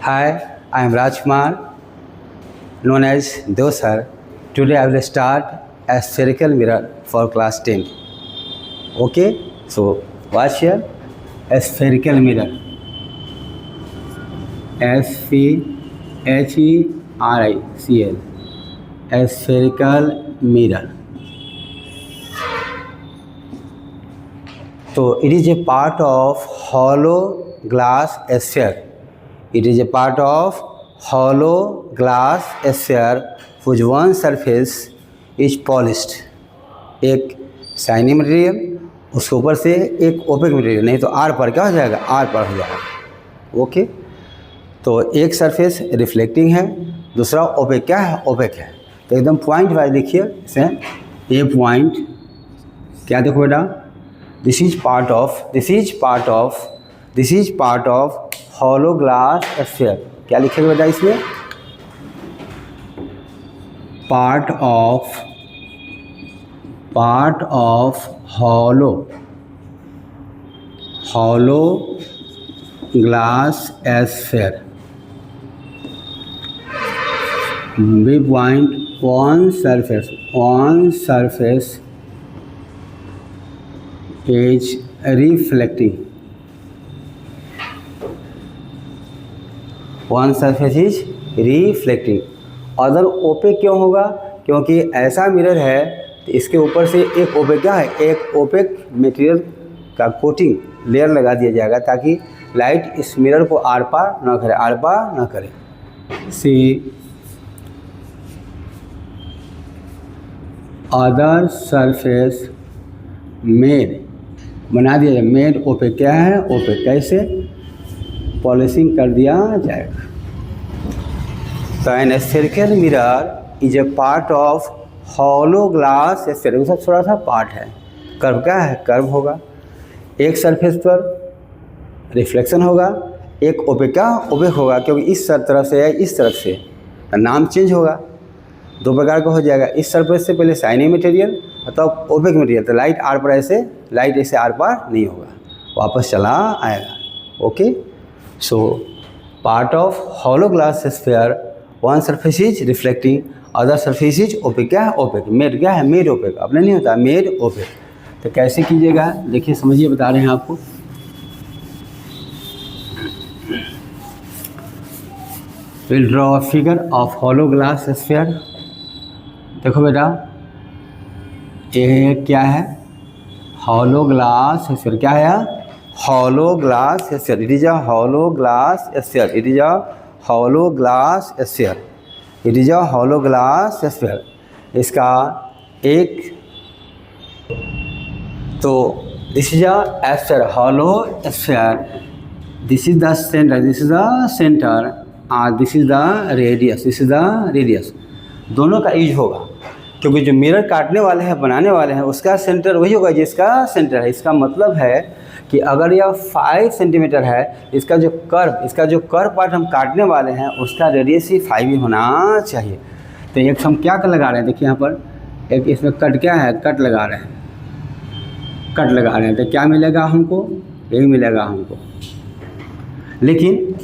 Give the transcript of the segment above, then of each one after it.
Hi, I am Rajkumar, known as Dev sir. Today I will start a spherical mirror for class 10. Okay, so watch here. A spherical mirror. S-P-H-E-R-I-C-L. A spherical mirror. So it is a part of hollow glass sphere. It is a part of hollow glass sphere whose one surface is polished. एक shiny material, उसके ऊपर से एक OPEC material, नहीं तो are पर क्या हो जाएगा, आर पर हो जाएगा। ओके, तो एक सरफेस रिफ्लेक्टिंग है, दूसरा ओपेक क्या है, ओपेक है। तो एकदम पॉइंट वाइज देखिए इसे, ए पॉइंट क्या देखो बेटा, this is part of hollow glass sphere. क्या लिखेगा बेटा इसमें, part of hollow glass sphere. B point on surface is reflecting. One surface is reflecting. Other opaque क्यों होगा, क्योंकि ऐसा मिरर है तो इसके ऊपर से एक ओपेक क्या है, एक ओपेक मटेरियल का कोटिंग लेयर लगा दिया जाएगा ताकि लाइट इस मिरर को आर पार न करे। सी अदर सरफेस मेड, बना दिया जाए, मेड ओपेक क्या है, ओपेक कैसे पॉलिशिंग कर दिया जाएगा। तो an spherical mirror is a part of hollow glass sphere. उसका थोड़ा सा पार्ट है, कर्व क्या है, कर्व होगा, एक सरफेस पर रिफ्लेक्शन होगा, एक ओपेक क्या ओपेक होगा, क्योंकि इस तरफ से है इस तरफ से, नाम चेंज होगा, दो प्रकार का हो जाएगा। इस सरफेस से पहले शाइनी मटेरियल मतलब ओपेक मटेरियल, तो लाइट ऐसे आर पार नहीं होगा, वापस चला आएगा। Okay, so part of hollow glass sphere, one surface is reflecting, other surface is opaque. क्या है, ओपेक। मेड क्या है, मेड ओपेक। अपने नहीं होता मेड ओपेक। तो कैसे कीजिएगा देखिए, समझिए, बता रहे हैं आपको। Will draw a figure of hollow glass sphere. देखो बेटा, ये क्या है, हॉलो ग्लास स्फीयर। क्या है, hollow glass sphere. It is a hollow glass sphere. It is a hollow glass sphere. It is a hollow glass sphere. इसका एक, तो this is a sphere, hollow sphere. This is the centre, this is the centre, this is the radius, this is the radius. दोनों का use होगा, क्योंकि जो mirror काटने वाले हैं, बनाने वाले हैं, उसका सेंटर वही होगा जिसका सेंटर है। इसका मतलब है कि अगर यह 5 सेंटीमीटर है, इसका जो कर्व पार्ट हम काटने वाले हैं उसका रेडियस ही 5 ही होना चाहिए। तो एक हम क्या लगा रहे हैं, देखिए यहाँ पर एक इसमें कट क्या है, कट लगा रहे हैं। तो क्या मिलेगा हमको, यही मिलेगा हमको। लेकिन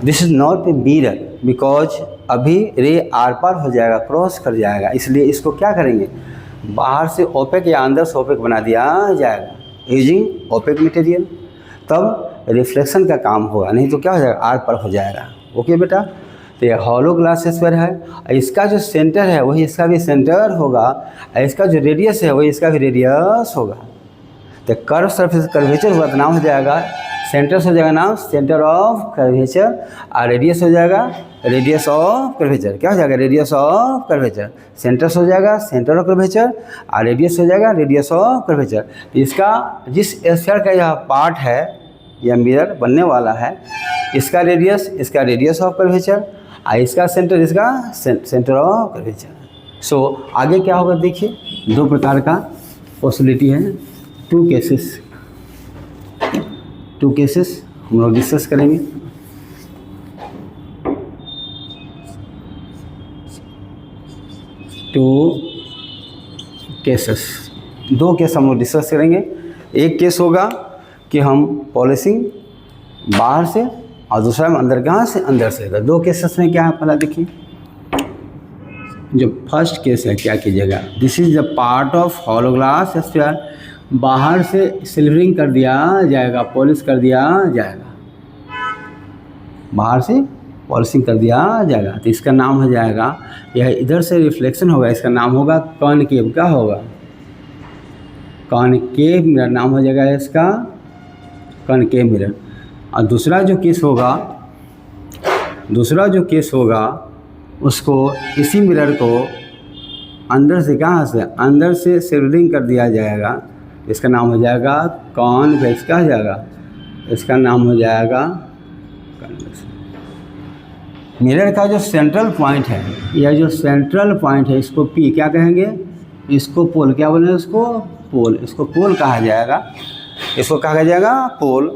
this is not a mirror, because अभी रे आर पार हो जाएगा, क्रॉस कर जाएगा, इसलिए इसको क्या करेंगे, बाहर से ओपेक या अंदर से ओपेक बना दिया जाएगा यूजिंग ओपेक मटेरियल। तब रिफ्लेक्शन का काम होगा, नहीं तो क्या हो जाएगा, आर पार हो जाएगा। ओके बेटा, तो ये हॉलो ग्लास स्फीयर है, इसका जो सेंटर है वही इसका भी सेंटर होगा, इसका जो रेडियस है वही इसका भी रेडियस होगा। तो कर्व सरफेस कर्वेचर हुआ तो नाम हो जाएगा, सेंटर हो जाएगा नाम सेंटर ऑफ कर्वेचर, और रेडियस हो जाएगा रेडियस ऑफ कर्वेचर। क्या हो जाएगा, रेडियस ऑफ कर्वेचर। सेंटर हो जाएगा सेंटर ऑफ कर्वेचर, और रेडियस हो जाएगा रेडियस ऑफ कर्वेचर। इसका जिस स्फीयर का यह पार्ट है, यह मिरर बनने वाला है, इसका रेडियस ऑफ कर्वेचर, और इसका सेंटर ऑफ कर्वेचर। सो आगे क्या होगा देखिए, दो प्रकार का पॉसिबिलिटी है, टू केसेस हम लोग डिस्कस करेंगे। दो केस हम लोग डिस्कस करेंगे। एक केस होगा कि हम पॉलिशिंग बाहर से और दूसरा में अंदर कहाँ से, अंदर से। तो दो केसेस में क्या है पहला देखिए, जो फर्स्ट केस है क्या कीजिएगा, this is the part of hollow glass sphere, बाहर से सिल्वरिंग कर दिया जाएगा, पॉलिश कर दिया जाएगा, बाहर से पॉलिशिंग कर दिया जाएगा। तो इसका नाम हो जाएगा, यह इधर से रिफ्लेक्शन होगा, इसका नाम होगा कॉनकेव। क्या होगा, कॉनकेव मिरर नाम हो जाएगा इसका, कॉनकेव मिरर। और दूसरा जो केस होगा उसको, इसी मिरर को अंदर से, कहाँ से, अंदर से सिल्वरिंग कर दिया जाएगा, इसका नाम हो जाएगा कॉन्वेक्स। क्या हो जाएगा, इसका नाम हो जाएगा कॉन्वेक्स। मिरर का जो सेंट्रल पॉइंट है, यह जो सेंट्रल पॉइंट है, इसको पी क्या कहेंगे, इसको पोल क्या बोलेंगे, इसको पोल, इसको पोल कहा जाएगा, इसको कहा जाएगा पोल,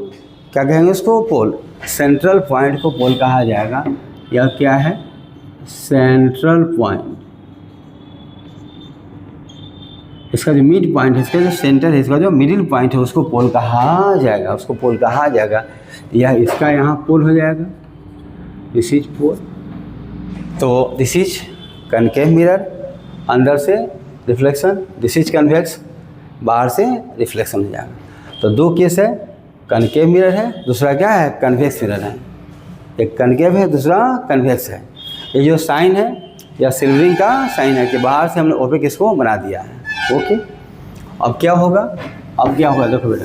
क्या कहेंगे इसको, पोल। सेंट्रल पॉइंट को पोल कहा जाएगा। यह क्या है, सेंट्रल पॉइंट, इसका जो मिड पॉइंट है, इसका जो सेंटर है, इसका जो मिडिल पॉइंट है, उसको पोल कहा जाएगा, उसको पोल कहा जाएगा। यह इसका यहाँ पोल हो जाएगा, दिस इज पोल। तो दिस इज कनकेव मिरर, अंदर से रिफ्लेक्शन, दिस इज कन्वेक्स, बाहर से रिफ्लेक्शन हो जाएगा। तो दो केस है, कनकेव मिरर है, दूसरा क्या है, कन्वेक्स मिरर है। एक कनकेव है, दूसरा कन्वेक्स है। ये जो साइन है, या सिल्वरिंग का साइन है कि बाहर से हमने ओपेक इसको बना दिया है। ओके, अब क्या होगा, देखो बेटा,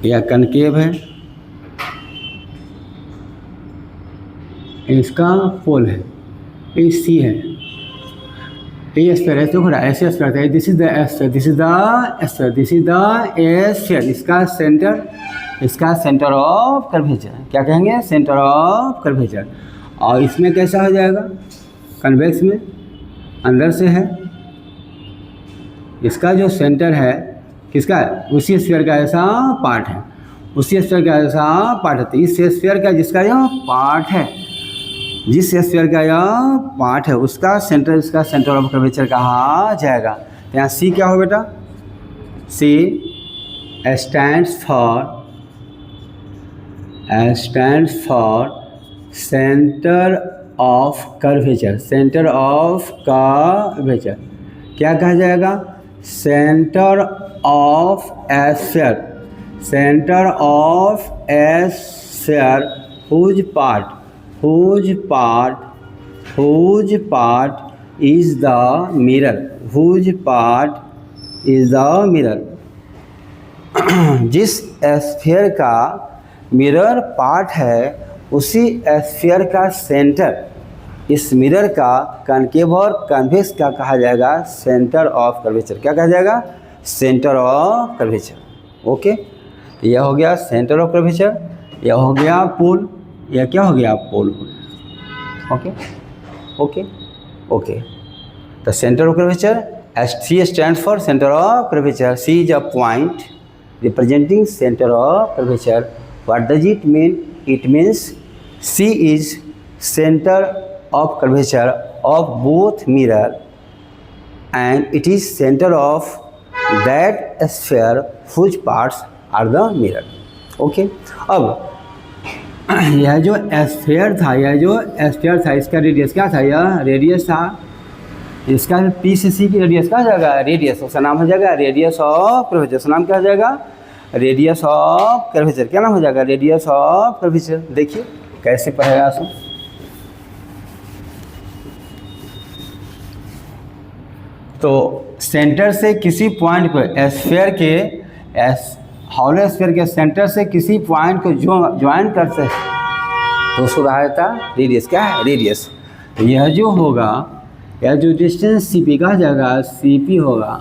यह कनकेव है, इसका पोल है, ये सी है, ये स्फीयर है, तो ऐसे स्फीयर है, this is the sphere, this is the sphere, this is the sphere. इसका सेंटर ऑफ कर्वेचर, क्या कहेंगे, सेंटर ऑफ कर्वेचर। और इसमें कैसा हो जाएगा, कन्वेक्स में अंदर से है, इसका जो सेंटर है किसका है, उसी स्फीयर का ऐसा पार्ट है, उसी स्फीयर का ऐसा पार्ट है। तो इस स्फीयर का जिसका यह पार्ट है, जिस स्फीयर का यह पार्ट है, उसका सेंटर, इसका सेंटर ऑफ कर्वेचर कहा जाएगा। तो यहाँ सी क्या हो बेटा, C stands for centre of curvature, centre of curvature क्या कहा जाएगा, centre of sphere, centre of sphere whose part is the mirror, whose part is the mirror। जिस स्फीयर का मिरर पार्ट है, उसी स्फीयर का सेंटर, इस मिरर का कनकेव और कन्वेक्स क्या कहा जाएगा, सेंटर ऑफ कर्वेचर। क्या कहा जाएगा, सेंटर ऑफ कर्वेचर। ओके, यह हो गया सेंटर ऑफ कर्वेचर, यह हो गया पोल, यह क्या हो गया, pole. Okay okay okay, the centre of curvature, C stands for center of curvature. C is a point representing center of curvature. What does it mean? It means C is center of curvature of both mirror, and it is center of that sphere whose parts are the mirror. Okay, अब यह जो sphere था, इसका radius क्या था, यह radius था, इसका पी से सी की रेडियस क्या हो जाएगा, रेडियस, उसका नाम हो जाएगा रेडियस ऑफ कर्वेचर। उसका नाम क्या हो जाएगा, रेडियस ऑफ कर्वेचर। क्या नाम हो जाएगा, रेडियस ऑफ कर्वेचर। देखिए कैसे पढ़ेगा सब, तो सेंटर से किसी पॉइंट को, स्फीयर के, हॉलो स्फीयर के सेंटर से किसी पॉइंट को ज्वाइन करते हैं, तो उसको कहा जाता है रेडियस। क्या है, रेडियस। तो यह जो होगा, यह जो डिस्टेंस सी पी कहा जाएगा, सी पी होगा।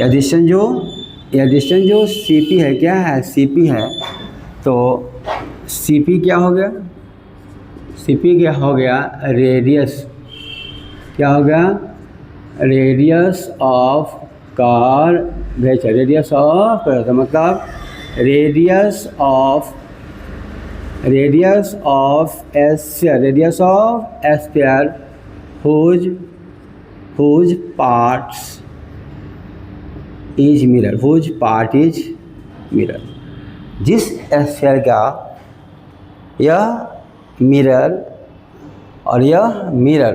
यह डिस्टेंस जो सी पी है, क्या है, सी पी है। तो सी पी क्या हो गया, सी पी क्या हो गया, रेडियस, क्या हो गया, radius of curvature, radius of curvature, मतलब radius of sphere, radius of sphere whose parts is mirror, whose part is mirror। जिस स्फीयर का यह मिरर और यह मिरर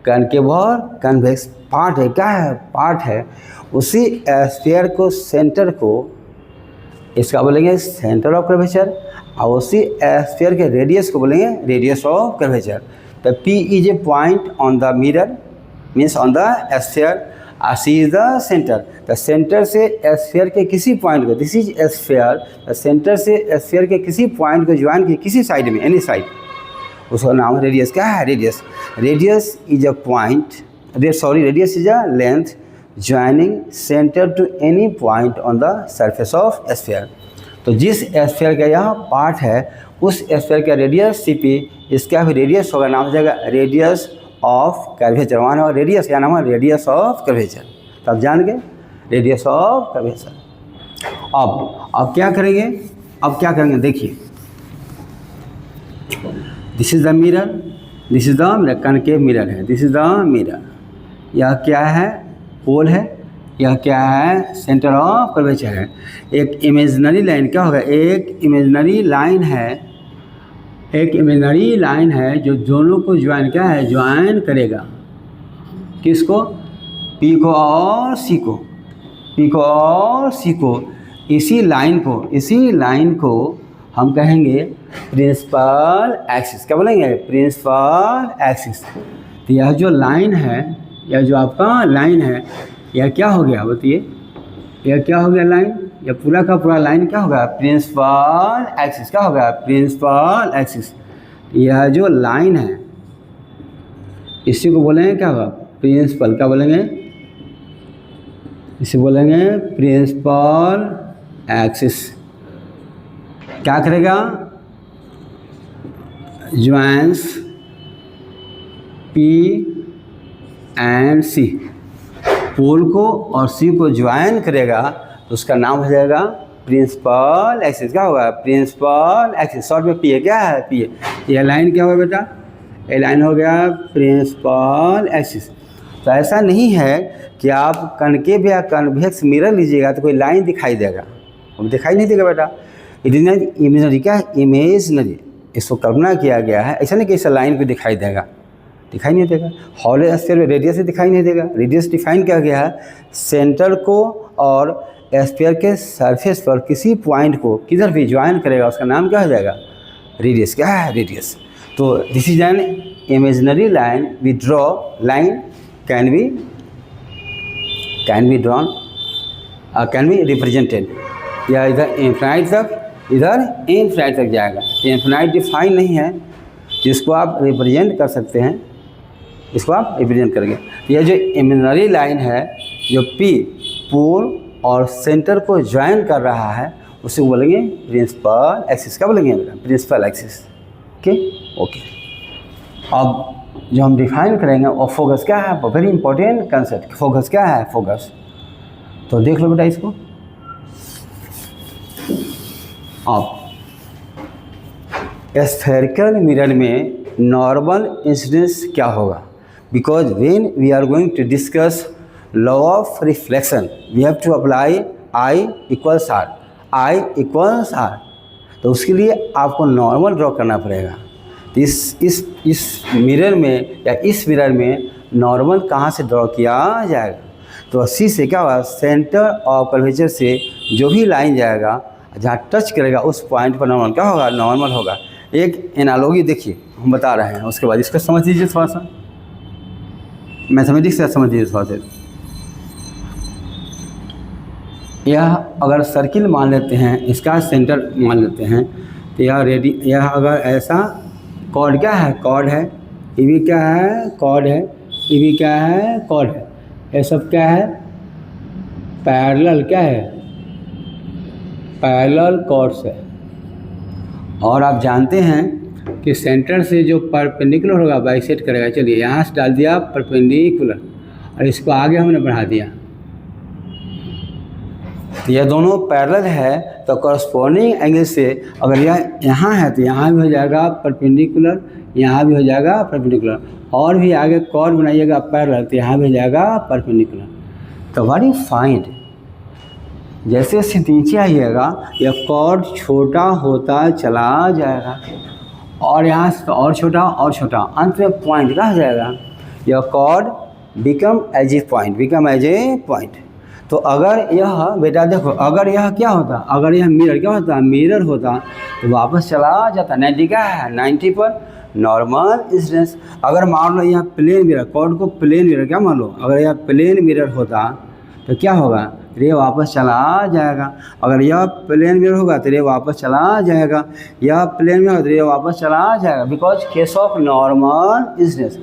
कनकेव और कन्वेक्स पार्ट है, क्या है, पार्ट है, उसी स्फीयर को, सेंटर को, इसका बोलेंगे सेंटर ऑफ कर्वेचर, और उसी स्फीयर के रेडियस को बोलेंगे रेडियस ऑफ कर्वेचर। तो P is a point on the mirror, means on the sphere, C is the centre. तो सेंटर से स्फीयर के किसी पॉइंट को, दिस इज स्फीयर, सेंटर से स्फीयर के किसी पॉइंट को ज्वाइन की किसी साइड में, एनी साइड, उसका नाम रेडियस। क्या है radius? Radius is a point, radius is a length joining centre to any point on the surface of sphere. तो जिस स्फीयर का यह पार्ट है, उस स्फीयर का रेडियस CP, इसका भी रेडियस होगा, नाम हो जाएगा रेडियस ऑफ कर्वेचर। वहाँ होगा रेडियस, क्या नाम है, रेडियस ऑफ कर्वेचर। तो आप जान गए रेडियस ऑफ कर्वेचर। अब क्या करेंगे, अब क्या करेंगे, देखिए, this is the mirror, this is the mirror, concave mirror है, दिस इज द मिरर। यह क्या है, पोल है, यह क्या है, सेंटर ऑफ कर्वेचर है। एक इमेजिनरी लाइन क्या होगा, एक इमेजिनरी लाइन है, एक इमेजिनरी लाइन है जो दोनों को ज्वाइन, क्या है, ज्वाइन करेगा, किसको, P को और C को, P को और C को। इसी लाइन को हम कहेंगे प्रिंसिपल एक्सिस। क्या बोलेंगे, प्रिंसिपल एक्सिस। तो यह जो लाइन है, यह जो आपका लाइन है, यह क्या हो गया बताइए, यह क्या हो गया लाइन, यह पूरा का पूरा लाइन क्या होगा, प्रिंसिपल एक्सिस। क्या होगा, प्रिंसिपल एक्सिस। यह जो लाइन है, इसी को बोलेंगे क्या होगा, प्रिंसिपल। क्या बोलेंगे, इसे बोलेंगे प्रिंसिपल एक्सिस। क्या करेगा, joins P and C, pole को और C को ज्वाइन करेगा, तो उसका नाम हो जाएगा प्रिंसिपल एक्सिस। क्या होगा, प्रिंसिपल एक्सिस। शॉर्ट में P है, क्या है, P है। यह लाइन क्या होगा बेटा, ये लाइन हो गया प्रिंसिपल एक्सिस। तो ऐसा नहीं है कि आप कनकेव या कन्वेक्स मिरर लीजिएगा तो कोई लाइन दिखाई देगा, अब दिखाई नहीं देगा बेटा। इट इज नॉट इमेजनरी, क्या है, इमेजनरी, इसको कल्पना किया गया है। ऐसा नहीं कि इस लाइन को दिखाई देगा, दिखाई नहीं देगा। हॉलो स्फीयर में रेडियस से दिखाई नहीं देगा। रेडियस डिफाइन किया गया है, सेंटर को और स्फीयर के सरफेस पर किसी पॉइंट को किधर भी ज्वाइन करेगा, उसका नाम क्या हो जाएगा, रेडियस। क्या है, रेडियस। तो this is an imaginary line, we draw line can be drawn, can be represented. या इधर इन्फिनाइट तक, इधर इन्फिनाइट तक जाएगा। तो इन्फिनाइट डिफाइन नहीं है, जिसको आप रिप्रेजेंट कर सकते हैं, इसको आप रिप्रेजेंट करेंगे। यह जो इमेजिनरी लाइन है, जो P पोल और सेंटर को ज्वाइन कर रहा है, उसे बोलेंगे प्रिंसिपल एक्सिस। क्या बोलेंगे, प्रिंसिपल एक्सिस। ओके। अब जो हम डिफाइन करेंगे वो फोकस क्या है, वेरी इंपॉर्टेंट कंसेप्ट। फोकस क्या है, फोकस। तो देख लो बेटा इसको। अब स्फेरिकल मिरर में नॉर्मल इंसिडेंस क्या होगा, because when we are going to discuss law of reflection we have to apply I equals R. तो उसके लिए आपको नॉर्मल ड्रॉ करना पड़ेगा। तो इस मिरर में या इस मिरर में नॉर्मल कहाँ से ड्रॉ किया जाएगा, तो C से क्या होगा, सेंटर ऑफ कर्वेचर से जो भी लाइन जाएगा, जहाँ टच करेगा उस पॉइंट पर नॉर्मल क्या होगा, नॉर्मल होगा। एक एनालॉजी देखिए हम बता रहे हैं, उसके बाद इसका समझ लीजिए थोड़ा सा, मैथमेटिक्स से समझ लीजिए थोड़ा सा। यह अगर सर्किल मान लेते हैं, इसका सेंटर मान लेते हैं, तो यह अगर ऐसा कॉर्ड क्या है, कॉर्ड है, ये भी क्या है, कॉर्ड है, ये भी क्या है, कॉर्ड है, ये सब क्या है, पैरेलल, क्या है, पैरेलल कॉर्ड्स है। और आप जानते हैं कि सेंटर से जो परपेंडिकुलर होगा बाइसेक्ट करेगा। चलिए यहाँ से डाल दिया परपेंडिकुलर और इसको आगे हमने बढ़ा दिया, तो ये दोनों पैरेलल है, तो कॉरस्पॉन्डिंग एंगल से अगर यह यहाँ है तो यहाँ भी हो जाएगा परपेंडिकुलर, यहाँ भी हो जाएगा परपेंडिकुलर, और भी आगे कॉर्ड बनाइएगा पैरेलल तो यहाँ भी हो जाएगा परपेंडिकुलर। तो व्हाट यू फाइंड, जैसे जैसे नीचे आइएगा यह कॉर्ड छोटा होता चला जाएगा, और यहाँ से और छोटा, अंत में पॉइंट कहा जाएगा, यह chord become as a point. तो अगर यह बेटा देखो, अगर यह क्या होता, अगर यह मिरर क्या होता, मिरर होता तो वापस चला जाता 90 का है 90 पर नॉर्मल इंसिडेंस। अगर मान लो यह प्लेन मिरर, कॉर्ड को प्लेन मिरर क्या मान लो, अगर यह प्लेन मिरर होता तो क्या होगा, रे वापस चला जाएगा। अगर यह प्लेन मिरर होगा तो रे वापस चला जाएगा, यह प्लेन मिरर होगा तो रे वापस चला जाएगा, because case of normal incidence.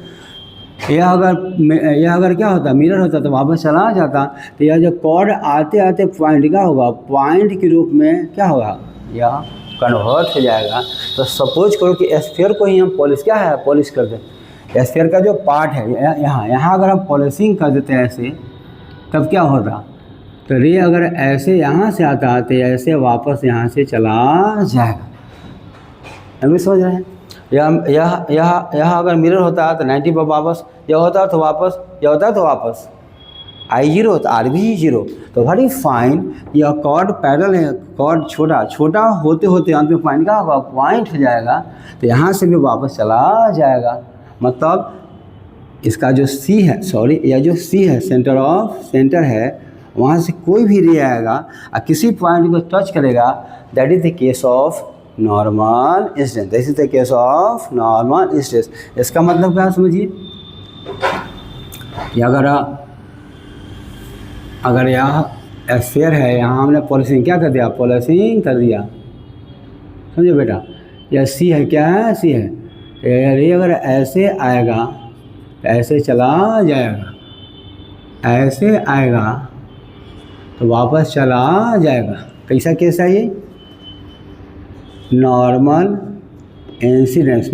यह अगर क्या होता, मिरर होता तो वापस चला जाता। तो यह जो कॉर्ड आते आते पॉइंट क्या होगा, पॉइंट के रूप में क्या होगा, यह कन्वर्ट हो जाएगा। तो सपोज करो कि एस्फीयर को ही हम पॉलिश कर दें। एस्फीयर का जो पार्ट है यहाँ अगर हम पॉलिशिंग कर देते हैं ऐसे, तब क्या होता, तो रे अगर ऐसे यहाँ से आता तो ऐसे वापस यहाँ से चला जाएगा। अभी समझ रहे हैं, यह अगर मिरर होता तो 90 पर वापस, यह होता तो वापस, यह होता तो वापस I0 तो R भी 0। तो व्हाट यू फाइंड, यह कॉर्ड पैरेलल है, कॉर्ड छोटा होते होते अंत में पॉइंट का होगा, पॉइंट हो जाएगा, तो यहाँ से भी वापस चला जाएगा। मतलब इसका जो C है, यह जो C है सेंटर है, वहाँ से कोई भी रे आएगा और किसी पॉइंट को टच करेगा, that is the case of normal incidence. This is the case of normal incidence. इसका मतलब क्या समझिए कि अगर यह एस्फीयर है, यहाँ हमने पॉलिशिंग क्या कर दिया, पॉलिशिंग कर दिया, समझो बेटा। यह C है, क्या है, C है, रे अगर ऐसे आएगा तो ऐसे चला जाएगा, ऐसे आएगा तो वापस चला जाएगा। कैसा केस है ये, नॉर्मल इंसिडेंस।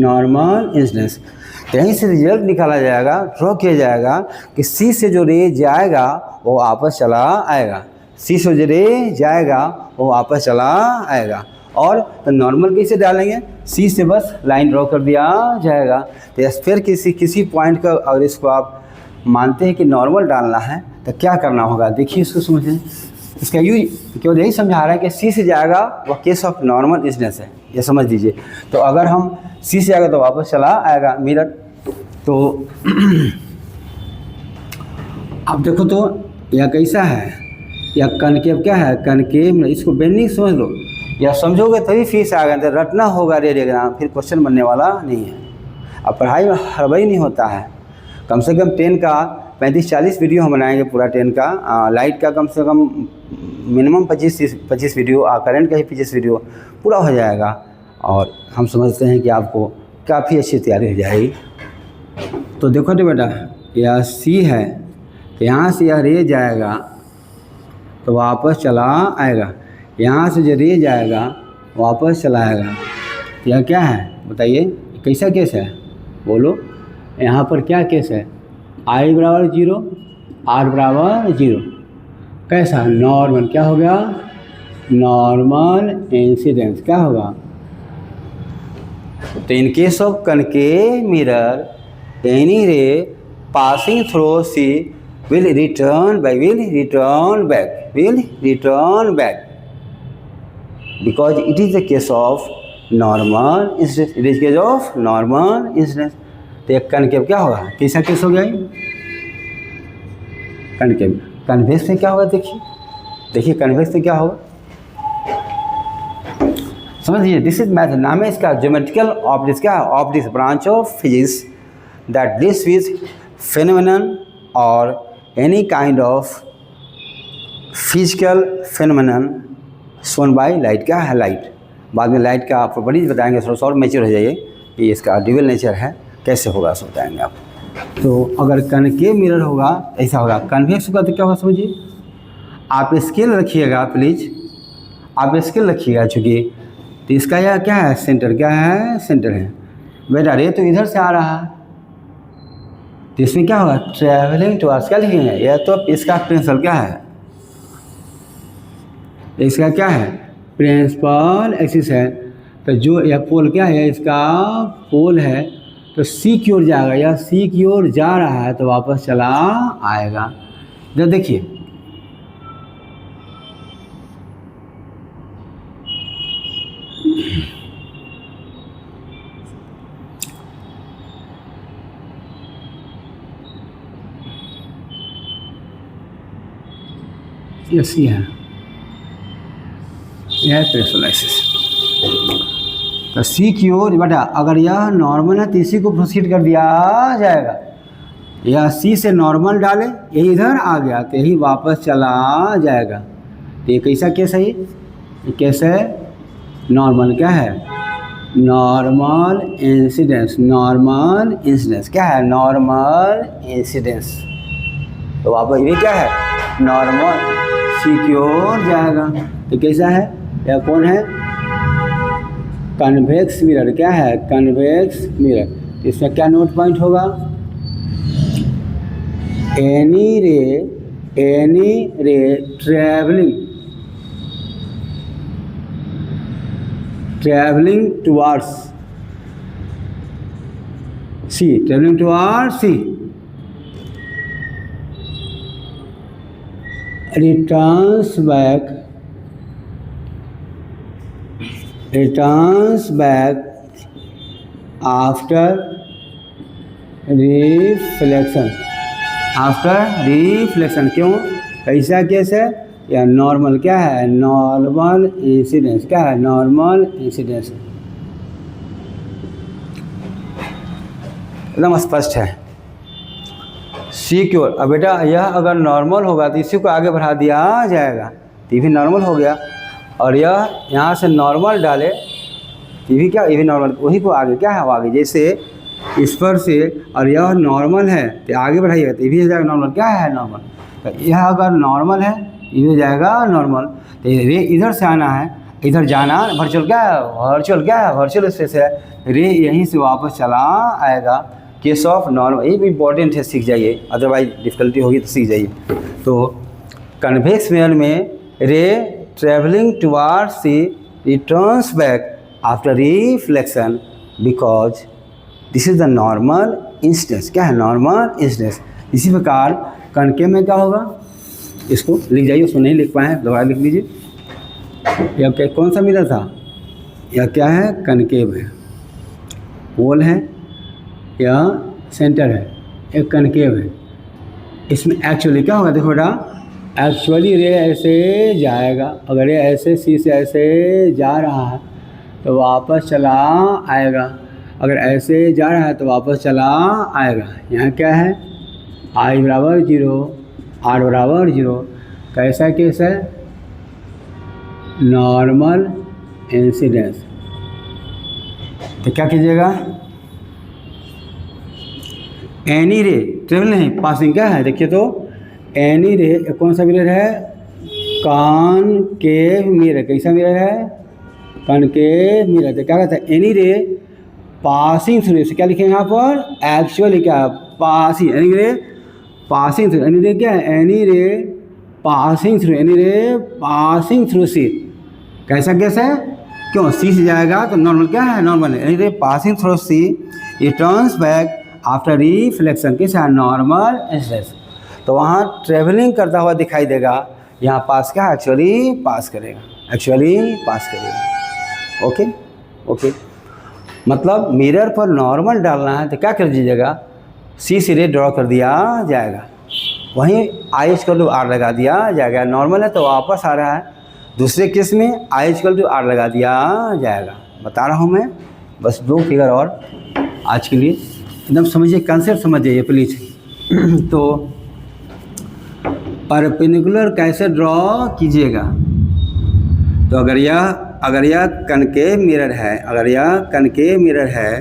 तो यहीं से रिजल्ट निकाला जाएगा, ड्रॉ किया जाएगा कि C से जो रे जाएगा वो वापस चला आएगा, C से जो रे जाएगा वो वापस चला आएगा। और तो नॉर्मल कैसे डालेंगे, C से बस लाइन ड्रॉ कर दिया जाएगा। तो फिर किसी पॉइंट का अगर इसको आप मानते हैं कि नॉर्मल डालना है तो क्या करना होगा, देखिए इसको समझें। इसका केवल यही समझा रहा है कि C से जाएगा वह केस ऑफ नॉर्मल इंसिडेंस है, ये समझ लीजिए। तो अगर हम C से आएगा तो वापस चला आएगा मिरर। तो अब देखो तो यह कैसा है, यह कनकेव क्या है, कनकेव। इसको बेंडिंग समझ लो, या समझोगे तभी फीस आ गया, तो रटना होगा रेडियोग्राम, फिर क्वेश्चन बनने वाला नहीं है। अब पढ़ाई में हड़बड़ी नहीं होता है, कम से कम 10 का 35-40 वीडियो हम बनाएंगे पूरा 10 का, लाइट का कम से कम मिनिमम 25 वीडियो, करंट का ही 25 वीडियो पूरा हो जाएगा, और हम समझते हैं कि आपको काफ़ी अच्छी तैयारी हो जाएगी। तो देखो तो बेटा, यह C है, तो यहाँ से यह रे जाएगा तो वापस चला आएगा, यहाँ से जो रे जाएगा वापस चला आएगा। यह क्या है बताइए, कैसा केस है, बोलो। यहाँ पर क्या केस है, I बराबर 0, R बराबर 0, कैसा नॉर्मल, क्या हो गया, नॉर्मल इंसिडेंस क्या होगा। तो in case of concave mirror any ray passing through C will return back because it is the case of normal incidence, it is case of normal incidence। तो एक कनकेव क्या होगा, कैसा केस हो गया, कनकेव। कन्वेक्स में क्या होगा, देखिए कन्वेक्स में क्या होगा, समझिए। दिस इज मैथ, नाम है इसका ज्योमेट्रिकल ऑप्टिक्स, क्या है, optics branch of physics that deals with phenomenon और any kind of physical phenomenon shown by light. क्या है, लाइट। बाद में लाइट का प्रॉपर्टीज बताएंगे, थोड़ा सा और मैच्योर हो जाइए कि इसका ड्यूअल नेचर है, कैसे होगा सब बताएंगे आप। तो अगर कनकेव मिरर होगा ऐसा होगा, कन्वेक्स होगा तो क्या होगा समझिए। आप स्केल रखिएगा प्लीज, आप स्केल रखिएगा, चूँकि तो इसका यह क्या है, सेंटर, क्या है, सेंटर है बेटा। रे तो इधर से आ रहा है, तो इसमें क्या होगा, ट्रैवलिंग टुवर्ड्स, क्या लिखेंगे, यह तो इसका प्रिंसिपल क्या है, इसका क्या है, प्रिंसिपल एक्सिस है। तो जो यह पोल क्या है, इसका पोल है, तो सी की ओर जाएगा, या सी की ओर जा रहा है तो वापस चला आएगा। जब देखिए ये सी है, यह प्रिंसिपल एक्सिस। तो सी की ओर बेटा अगर यह नॉर्मल है तो इसी को प्रोसीड कर दिया जाएगा, या सी से नॉर्मल डाले, यही इधर आ गया तो यही वापस चला जाएगा। तो ये कैसा केस है, ये केस है नॉर्मल, क्या है, नॉर्मल इंसिडेंस। नॉर्मल इंसिडेंस क्या है, नॉर्मल इंसिडेंस। तो वापस ये क्या है, नॉर्मल सी की ओर जाएगा। तो कैसा है, यह कौन है, कन्वेक्स मिरर। क्या है, कन्वेक्स मिरर। इसमें क्या नोट पॉइंट होगा, एनी रे ट्रैवलिंग टुवार्ड्स सी, ट्रैवलिंग टुवार्ड्स सी, returns back after reflection। क्यों, कैसा केस है, या नॉर्मल, क्या है, नॉर्मल इंसिडेंस। क्या है, नॉर्मल इंसिडेंस। एकदम स्पष्ट है। सी की ओर, अब बेटा यह अगर नॉर्मल होगा तो इसी को आगे बढ़ा दिया जाएगा, तो ये भी नॉर्मल हो गया। और यह यहाँ से नॉर्मल डाले, ये भी क्या, ये भी नॉर्मल, वही को आगे क्या है, वो आगे जैसे इस पर से, और यह नॉर्मल है तो आगे बढ़ाइएगा तो ये भी हो जाएगा नॉर्मल। क्या है, नॉर्मल। तो यह अगर नॉर्मल है ये हो जाएगा नॉर्मल। तो रे इधर से आना है, इधर जाना, वर्चुअल क्या है, वर्चुअल स्पेस है, रे यहीं से वापस चला आएगा। केस ऑफ नॉर्मल, ये भी इंपॉर्टेंट है, सीख जाइए, अदरवाइज डिफिकल्टी होगी तो सीख जाइए। तो कन्वेक्स मिरर में ray travelling towards C returns back after reflection because this is the normal incidence. क्या है, नॉर्मल इंसिडेंस। इसी प्रकार कनकेव में क्या होगा, इसको लिख जाइए, उसको नहीं लिख पाए दोबारा लिख लीजिए। यह क्या, कौन सा मिरर था, यह क्या है, कनकेव है, पोल है या सेंटर है, एक कनकेव है। इसमें एक्चुअली क्या होगा, देखो बेटा, एक्चुअली रे ऐसे जाएगा, अगर ये ऐसे सी से ऐसे जा रहा है तो वापस चला आएगा, अगर ऐसे जा रहा है तो वापस चला आएगा। यहाँ क्या है, I बराबर 0, R बराबर 0। कैसा केस है, नॉर्मल इंसिडेंस। तो क्या कीजिएगा, एनी रे, ट्रेवल नहीं, पासिंग क्या है, देखिए तो एनी रे कौन सा मिरर है, कॉनकेव मिरर। कैसा मिरर है, कॉनकेव मिरर। तो क्या कहता है, एनी रे पासिंग थ्रू, इसे क्या लिखेंगे यहाँ पर, एक्चुअली क्या है, passing, any ray passing through, any ray क्या है, any ray passing through, any ray passing through C. कैसा केस है, क्यों, सी से जाएगा तो नॉर्मल क्या है, नॉर्मल है, एनी रे पासिंग थ्रू सी रिटर्न्स बैक आफ्टर रिफ्लेक्शन। कैसा है, नॉर्मल इंसिडेंस। तो वहाँ ट्रेवलिंग करता हुआ दिखाई देगा, यहाँ पास क्या, एक्चुअली पास करेगा, एक्चुअली पास करेगा। ओके ओके, मतलब मिरर पर नॉर्मल डालना है तो क्या कर दीजिएगा, सी से रे ड्रॉ कर दिया जाएगा, वहीं आई इक्वल टू आर लगा दिया जाएगा। नॉर्मल है तो वापस आ रहा है, दूसरे केस में आई इक्वल टू आर लगा दिया जाएगा। बता रहा हूँ मैं, बस 2 फिगर और आज के लिए, एकदम समझिए, कंसेप्ट समझ जाइए प्लीज़। तो परपेंडिकुलर कैसे ड्रॉ कीजिएगा, तो अगर यह कनकेव मिरर है, अगर यह कनकेव मिरर है,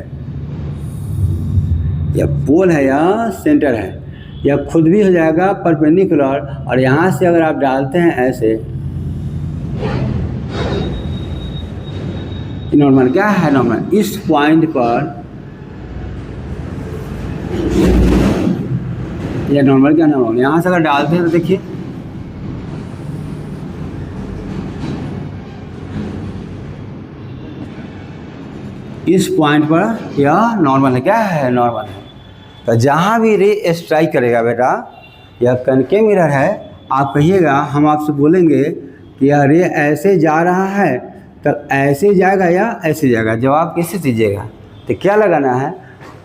या पोल है या सेंटर है, यह खुद भी हो जाएगा परपेंडिकुलर। और यहाँ से अगर आप डालते हैं ऐसे, नॉर्मल क्या है, नॉर्मल इस पॉइंट पर, या नॉर्मल क्या, नॉर्मल यहाँ से अगर डालते हैं तो देखिए इस पॉइंट पर यह नॉर्मल है, क्या है, नॉर्मल है। तो जहाँ भी रे स्ट्राइक करेगा बेटा, यह कनकेव मिरर है, आप कहिएगा, हम आपसे बोलेंगे कि यह रे ऐसे जा रहा है, तब ऐसे जाएगा या ऐसे जाएगा, जवाब कैसे दीजिएगा। तो क्या लगाना है,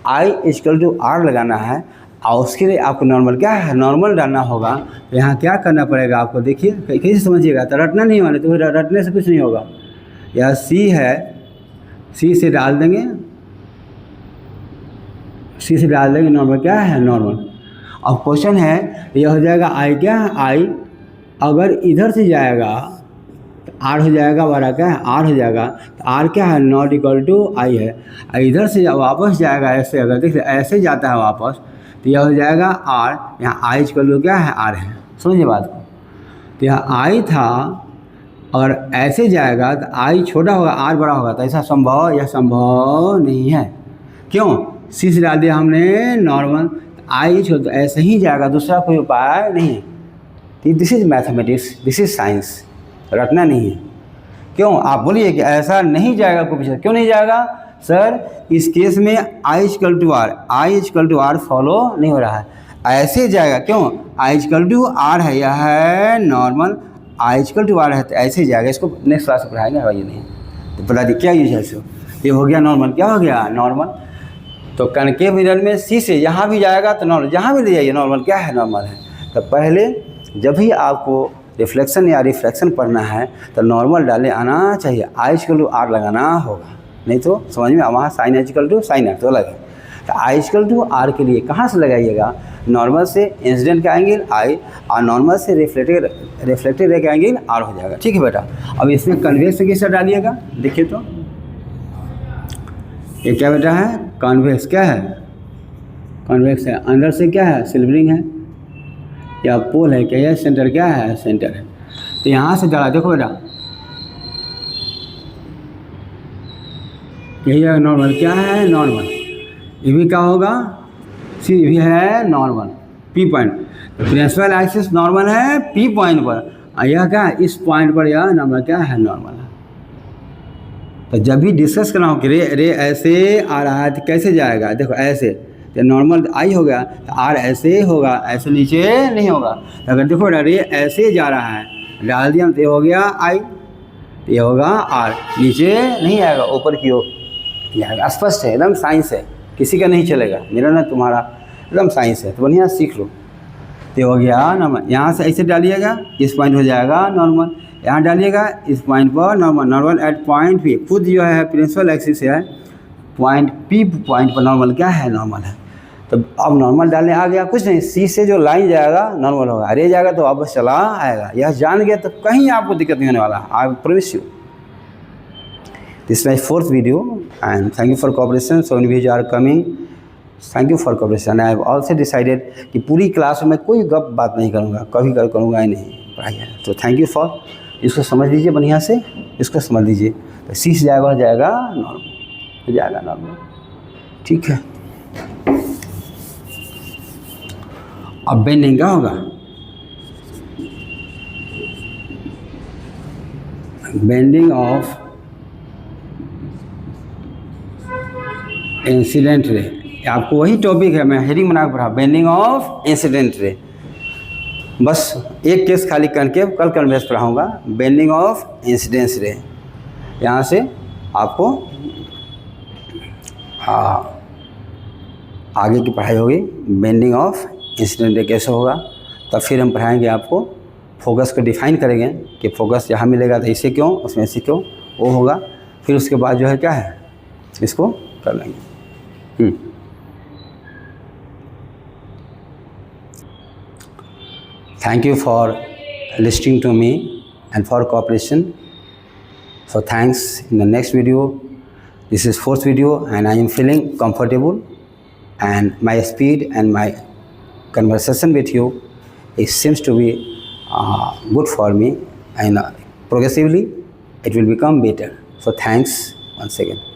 I=R लगाना है, और उसके लिए आपको नॉर्मल क्या है, नॉर्मल डालना होगा। तो यहाँ क्या करना पड़ेगा आपको, देखिए कैसे समझिएगा, तो रटना नहीं माने, तो रटने से कुछ नहीं होगा। यह C है, C से डाल देंगे, C से डाल देंगे नॉर्मल, क्या है, नॉर्मल। अब क्वेश्चन है, यह हो जाएगा I, क्या है, I अगर इधर से जाएगा तो R हो जाएगा, बड़ा क्या है, R हो जाएगा। तो R क्या है, ≠I है। इधर से वापस जाएगा ऐसे, अगर देखिए ऐसे जाता है वापस, तो यह हो जाएगा R, यहाँ I क्या है, R है। समझिए बात को। तो यह I था, अगर ऐसे जाएगा तो I छोटा होगा, R बड़ा होगा, तो ऐसा संभव, यह संभव नहीं है। क्यों, C से डाल दिया हमने नॉर्मल, I छोटा, ऐसे ही जाएगा, दूसरा कोई उपाय नहीं है। This is mathematics, this is science, रटना नहीं है। क्यों, आप बोलिए कि ऐसा नहीं जाएगा, कोई क्यों नहीं जाएगा सर, इस केस में I=R फॉलो नहीं हो रहा है, ऐसे जाएगा। क्यों, I=R है, यह है नॉर्मल, I=R है, तो ऐसे जाएगा। इसको नेक्स्ट क्लास में पढ़ाएंगे, ये नहीं तो बता दी क्या यूज है इसको। ये हो गया नॉर्मल, क्या हो गया, नॉर्मल। तो कनकेव मिरर में C से यहाँ भी जाएगा तो नॉर्मल, जहाँ भी ले जाइए नॉर्मल, क्या है, नॉर्मल है। तो पहले जब भी आपको रिफ्लेक्शन या रिफ्रैक्शन पढ़ना है तो नॉर्मल डाले आना चाहिए, I=R लगाना होगा, नहीं तो समझ में, वहाँ sin तो अलग है। तो I=R के लिए कहाँ से लगाइएगा, नॉर्मल से इंसिडेंट का एंगल I और नॉर्मल से रिफ्लेक्टेड रे का एंगल R हो जाएगा। ठीक है बेटा। अब इसमें कन्वेक्स कैसे डालिएगा, देखिए तो ये क्या बेटा है, कॉन्वेक्स, क्या है, कॉन्वेक्स है, अंदर से क्या है, सिल्वरिंग है, या पोल है, क्या है, सेंटर, क्या है, सेंटर है। तो यहाँ से डाला, देखो बेटा यही है नॉर्मल, क्या है, नॉर्मल। ये भी क्या होगा, सी भी है normal, P point, principal axis normal है P पॉइंट पर, यह क्या है, इस पॉइंट पर यह नॉर्मल, क्या है, नॉर्मल है। तो जब भी डिस्कस करना हो कि रे ऐसे आ रहा है तो कैसे जाएगा, देखो ऐसे, तो नॉर्मल I हो गया, तो R ऐसे होगा, ऐसे नीचे नहीं होगा। तो अगर देखो रे ऐसे जा रहा है, डाल दिया तो ये हो गया I, ये होगा R, नीचे नहीं आएगा, ऊपर की ओर आएगा। स्पष्ट है, एकदम साइंस है, किसी का नहीं चलेगा, मेरा ना तुम्हारा, एकदम साइंस है। तो बढ़िया सीख लो। तो हो गया नॉर्मल, यहाँ से ऐसे डालिएगा, इस पॉइंट हो जाएगा नॉर्मल, यहाँ डालिएगा इस पॉइंट पर normal, normal at point P, खुद जो है प्रिंसिपल एक्सिस है, पॉइंट P पॉइंट पर नॉर्मल, क्या है, नॉर्मल है। तो अब नॉर्मल डालने आ गया, कुछ नहीं, C से जो लाइन जाएगा नॉर्मल होगा, अरे जाएगा तो वापस चला आएगा। यह जान गया तो कहीं आपको दिक्कत नहीं होने वाला, I promise you. This is my 4th video and thank you for cooperation. So in video are coming, thank you for cooperation. I have also decided कि पूरी क्लास में कोई गप बात नहीं करूँगा, कभी करूँगा ही नहीं पढ़ाई। तो थैंक यू फॉर, इसको समझ लीजिए बढ़िया से, इसको समझ लीजिए। तो C से जाएगा, हो जाएगा नॉर्मल, हो जाएगा नॉर्मल, ठीक है। अब बेंडिंग क्या होगा, बेंडिंग ऑफ इंसिडेंट रे, आपको वही टॉपिक है, मैं हेडिंग बना के पढ़ा, बेंडिंग ऑफ इंसिडेंट रे। बस एक केस खाली कनकेव, कल कन्वेक्स पढ़ाऊँगा, बेंडिंग ऑफ इंसिडेंस रे। यहाँ से आपको आगे की पढ़ाई होगी, बेंडिंग ऑफ इंसिडेंट रे कैसे होगा। तब फिर हम पढ़ाएंगे आपको, फोकस को डिफाइन करेंगे कि फोकस यहाँ मिलेगा तो इसे क्यों, उसमें इसे क्यों, वो होगा। फिर उसके बाद जो है क्या है, इसको कर लेंगे। Thank you for listening to me and for cooperation. So thanks. In the next video, this is 4th video and I am feeling comfortable and my speed and my conversation with you, it seems to be good for me, and progressively it will become better. So thanks once again.